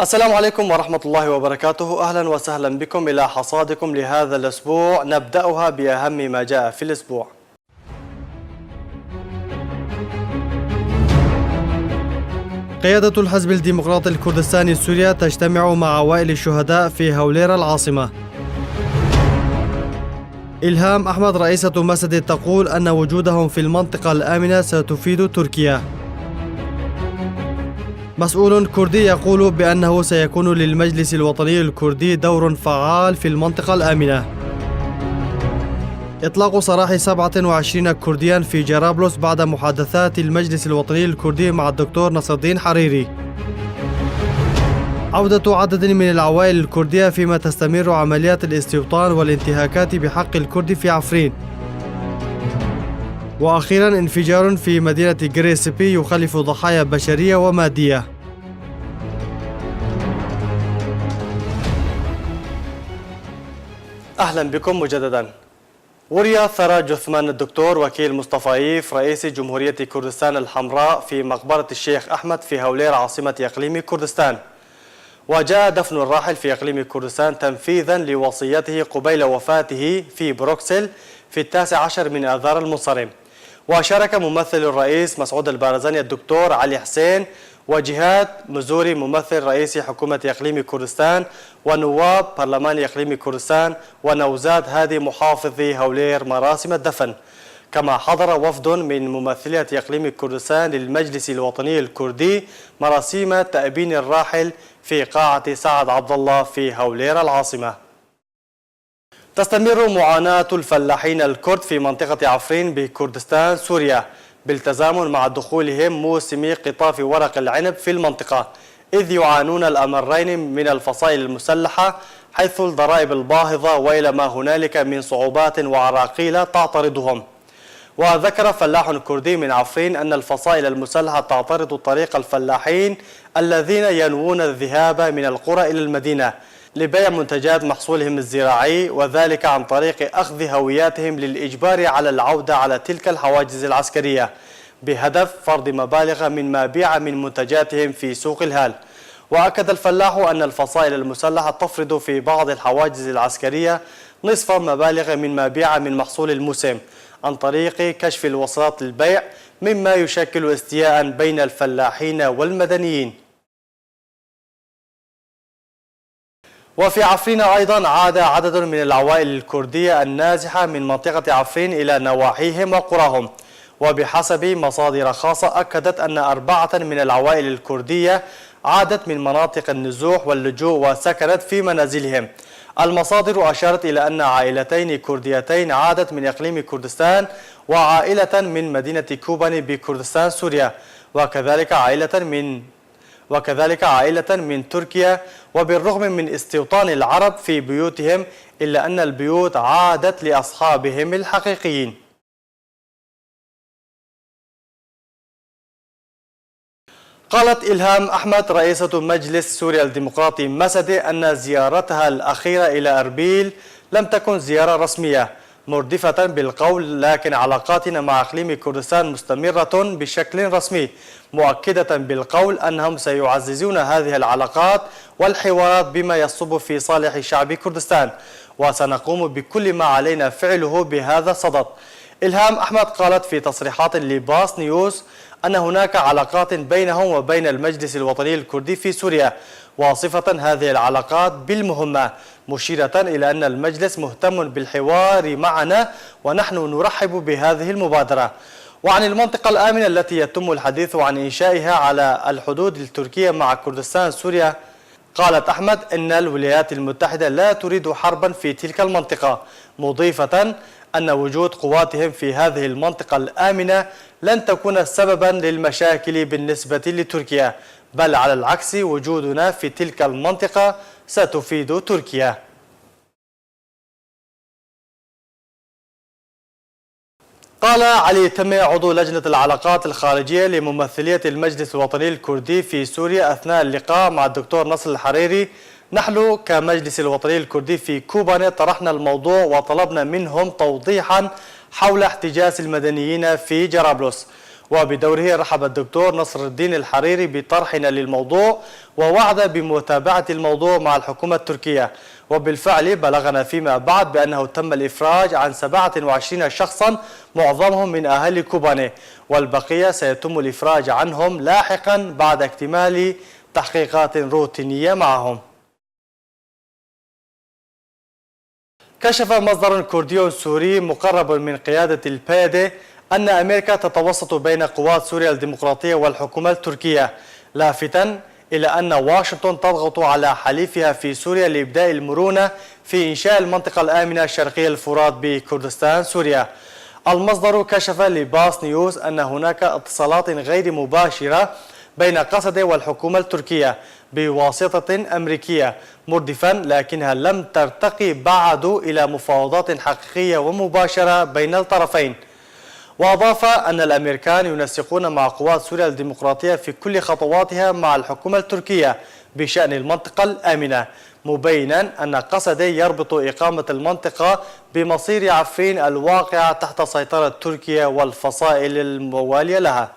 السلام عليكم ورحمة الله وبركاته. أهلا وسهلا بكم إلى حصادكم لهذا الأسبوع، نبدأها بأهم ما جاء في الأسبوع. قيادة الحزب الديمقراطي الكردستاني السوري تجتمع مع عوائل الشهداء في هوليرة العاصمة. إلهام أحمد رئيسة مسد تقول أن وجودهم في المنطقة الآمنة ستفيد تركيا. مسؤول كردي يقول بأنه سيكون للمجلس الوطني الكردي دور فعال في المنطقة الآمنة. إطلاق سراح 27 كرديا في جرابلس بعد محادثات المجلس الوطني الكردي مع الدكتور نصر الدين حريري. عودة عدد من العوائل الكردية فيما تستمر عمليات الاستيطان والانتهاكات بحق الكرد في عفرين. وأخيرا انفجار في مدينة غريسبي يخلف ضحايا بشرية ومادية. أهلا بكم مجددا. وري ثرى جثمان الدكتور وكيل مصطفى عيف رئيس جمهورية كردستان الحمراء في مقبرة الشيخ أحمد في هولير عاصمة إقليم كردستان. وجاء دفن الراحل في إقليم كردستان تنفيذا لوصيته قبيل وفاته في بروكسل في 19 من آذار المنصرم. وشارك ممثل الرئيس مسعود البارزاني الدكتور علي حسين وجهاد مزوري ممثل رئيس حكومة إقليم كردستان ونواب برلمان إقليم كردستان ونوزاد هادي محافظ هولير مراسم الدفن. كما حضر وفد من ممثلية إقليم كردستان للمجلس الوطني الكردي مراسم تأبين الراحل في قاعة سعد عبد الله في هولير العاصمة. تستمر معاناة الفلاحين الكرد في منطقة عفرين بكردستان سوريا بالتزامن مع دخولهم موسم قطاف ورق العنب في المنطقة، إذ يعانون الأمرين من الفصائل المسلحة حيث الضرائب الباهظة وإلى ما هنالك من صعوبات وعراقيل تعترضهم. وذكر فلاح كردي من عفرين أن الفصائل المسلحة تعترض طريق الفلاحين الذين ينوون الذهاب من القرى إلى المدينة لبيع منتجات محصولهم الزراعي، وذلك عن طريق أخذ هوياتهم للإجبار على العودة على تلك الحواجز العسكرية بهدف فرض مبالغ من ما بيع من منتجاتهم في سوق الهال. وأكد الفلاح أن الفصائل المسلحة تفرض في بعض الحواجز العسكرية نصف مبالغ من ما بيع من محصول الموسم عن طريق كشف الوصلات للبيع، مما يشكل استياء بين الفلاحين والمدنيين. وفي عفرين أيضا عاد عدد من العوائل الكردية النازحة من منطقة عفرين إلى نواحيهم وقراهم. وبحسب مصادر خاصة أكدت أن 4 من العوائل الكردية عادت من مناطق النزوح واللجوء وسكنت في منازلهم. المصادر أشارت إلى أن عائلتين كرديتين عادت من إقليم كردستان وعائلة من مدينة كوباني بكردستان سوريا، وكذلك عائلة من تركيا. وبالرغم من استيطان العرب في بيوتهم إلا أن البيوت عادت لأصحابهم الحقيقيين. قالت إلهام أحمد رئيسة مجلس سوريا الديمقراطي مسد أن زيارتها الأخيرة إلى أربيل لم تكن زيارة رسمية مردفة بالقول، لكن علاقاتنا مع إقليم كردستان مستمرة بشكل رسمي، مؤكدة بالقول أنهم سيعززون هذه العلاقات والحوارات بما يصب في صالح شعب كردستان، وسنقوم بكل ما علينا فعله بهذا الصدد. إلهام أحمد قالت في تصريحات لباس نيوز أن هناك علاقات بينهم وبين المجلس الوطني الكردي في سوريا، واصفة هذه العلاقات بالمهمة، مشيرة إلى أن المجلس مهتم بالحوار معنا ونحن نرحب بهذه المبادرة. وعن المنطقة الآمنة التي يتم الحديث عن إنشائها على الحدود التركية مع كردستان سوريا، قالت أحمد إن الولايات المتحدة لا تريد حربا في تلك المنطقة، مضيفة أن وجود قواتهم في هذه المنطقة الآمنة لن تكون سببا للمشاكل بالنسبة لتركيا، بل على العكس وجودنا في تلك المنطقة ستفيد تركيا. قال علي تمي عضو لجنة العلاقات الخارجية لممثلية المجلس الوطني الكردي في سوريا أثناء اللقاء مع الدكتور نصر الحريري: نحن كمجلس الوطني الكردي في كوباني طرحنا الموضوع وطلبنا منهم توضيحا حول احتجاز المدنيين في جرابلس، وبدوره رحب الدكتور نصر الدين الحريري بطرحنا للموضوع ووعد بمتابعة الموضوع مع الحكومة التركية. وبالفعل بلغنا فيما بعد بأنه تم الإفراج عن 27 شخصا معظمهم من أهالي كوباني، والبقية سيتم الإفراج عنهم لاحقا بعد اكتمال تحقيقات روتينية معهم. كشف مصدر كردي سوري مقرب من قيادة البيادة أن أمريكا تتوسط بين قوات سوريا الديمقراطية والحكومة التركية، لافتا إلى أن واشنطن تضغط على حليفها في سوريا لإبداء المرونة في إنشاء المنطقة الآمنة شرقي الفرات بكردستان سوريا. المصدر كشف لباس نيوز أن هناك اتصالات غير مباشرة بين قسد والحكومة التركية بواسطة أمريكية مردفا، لكنها لم ترتقي بعد إلى مفاوضات حقيقية ومباشرة بين الطرفين. وأضاف أن الأمريكان ينسقون مع قوات سوريا الديمقراطية في كل خطواتها مع الحكومة التركية بشأن المنطقة الآمنة، مبينا أن قسد يربط إقامة المنطقة بمصير عفرين الواقعة تحت سيطرة تركيا والفصائل الموالية لها.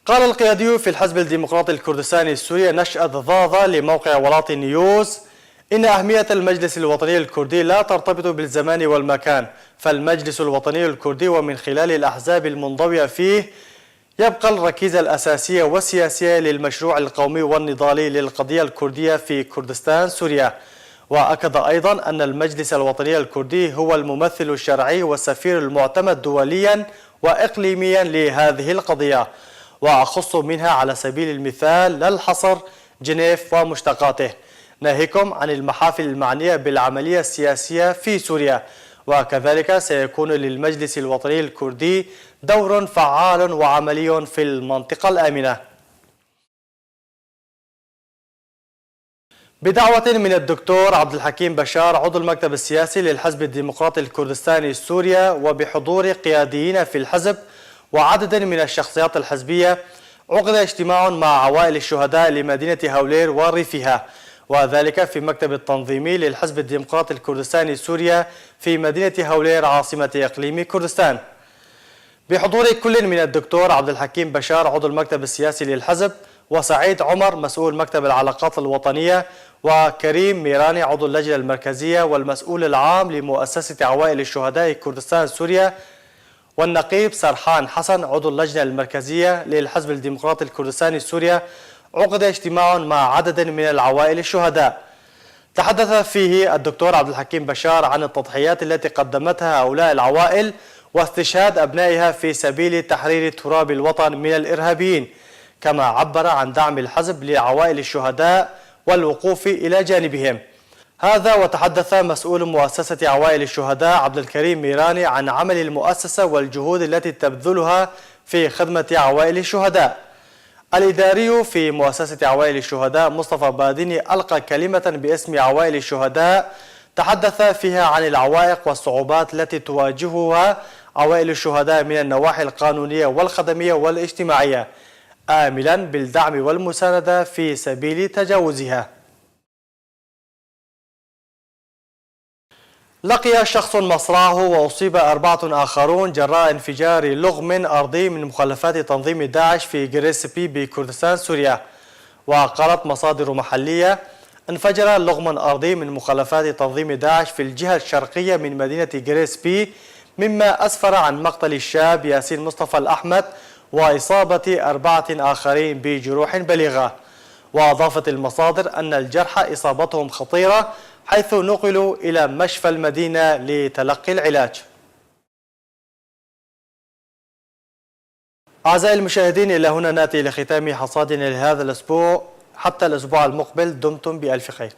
قال القيادي في الحزب الديمقراطي الكردستاني السوري نشأة ضاضة لموقع ولاطي نيوز إن أهمية المجلس الوطني الكردي لا ترتبط بالزمان والمكان، فالمجلس الوطني الكردي ومن خلال الأحزاب المنضوية فيه يبقى الركيزة الأساسية والسياسية للمشروع القومي والنضالي للقضية الكردية في كردستان سوريا. وأكد أيضا أن المجلس الوطني الكردي هو الممثل الشرعي والسفير المعتمد دوليا وإقليميا لهذه القضية، وأخص منها على سبيل المثال لا الحصر جنيف ومشتقاته، ناهيكم عن المحافل المعنية بالعملية السياسية في سوريا. وكذلك سيكون للمجلس الوطني الكردي دور فعال وعملي في المنطقة الآمنة. بدعوة من الدكتور عبد الحكيم بشار عضو المكتب السياسي للحزب الديمقراطي الكردستاني سوريا وبحضور قياديين في الحزب وعدد من الشخصيات الحزبية، عقد اجتماع مع عوائل الشهداء لمدينة هولير وريفها، وذلك في المكتب التنظيمي للحزب الديمقراطي الكردستاني سوريا في مدينة هولير عاصمة إقليم كردستان، بحضور كل من الدكتور عبد الحكيم بشار عضو المكتب السياسي للحزب، وسعيد عمر مسؤول مكتب العلاقات الوطنية، وكريم ميراني عضو اللجنة المركزية والمسؤول العام لمؤسسة عوائل الشهداء كردستان سوريا، والنقيب سرحان حسن عضو اللجنة المركزية للحزب الديمقراطي الكردستاني سوريا. عقد اجتماع مع عدد من العوائل الشهداء تحدث فيه الدكتور عبد الحكيم بشار عن التضحيات التي قدمتها هؤلاء العوائل واستشهاد أبنائها في سبيل تحرير تراب الوطن من الإرهابيين، كما عبر عن دعم الحزب لعوائل الشهداء والوقوف إلى جانبهم. هذا وتحدث مسؤول مؤسسة عوائل الشهداء عبد الكريم ميراني عن عمل المؤسسة والجهود التي تبذلها في خدمة عوائل الشهداء. الإداري في مؤسسة عوائل الشهداء مصطفى باديني ألقى كلمة باسم عوائل الشهداء تحدث فيها عن العوائق والصعوبات التي تواجهها عوائل الشهداء من النواحي القانونية والخدمية والاجتماعية، آملا بالدعم والمساندة في سبيل تجاوزها. لقي شخص مصرعه وأصيب 4 آخرون جراء انفجار لغم أرضي من مخلفات تنظيم داعش في جريسبي بكردستان سوريا. وقالت مصادر محلية انفجر لغم أرضي من مخلفات تنظيم داعش في الجهة الشرقية من مدينة جريسبي، مما أسفر عن مقتل الشاب ياسين مصطفى الأحمد وإصابة 4 آخرين بجروح بليغة. وأضافت المصادر أن الجرحى إصابتهم خطيرة حيث نقلوا إلى مشفى المدينة لتلقي العلاج. أعزائي المشاهدين، إلى هنا نأتي لختام حصادنا لهذا الأسبوع، حتى الأسبوع المقبل دمتم بألف خير.